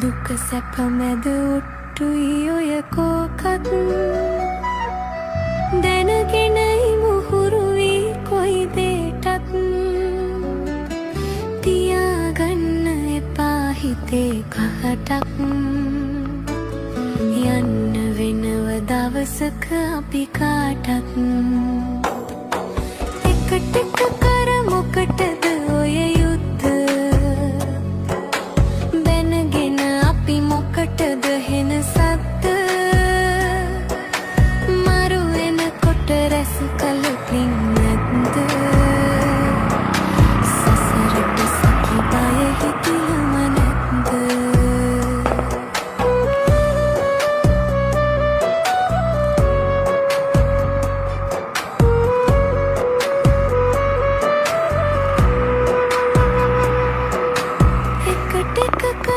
දුක සැප මැද ඔට්ටුයි ඔය කෝකත් දැනගෙනයි මුහුරු වී කොයි දේටත් තියාගන්න එපා හිතේ කහටක් යන්න වෙනව දවසක අපි කාටත් ටික ටික කර මොකටද ඔය යුද්ධ බැනගෙන අපි මොකටද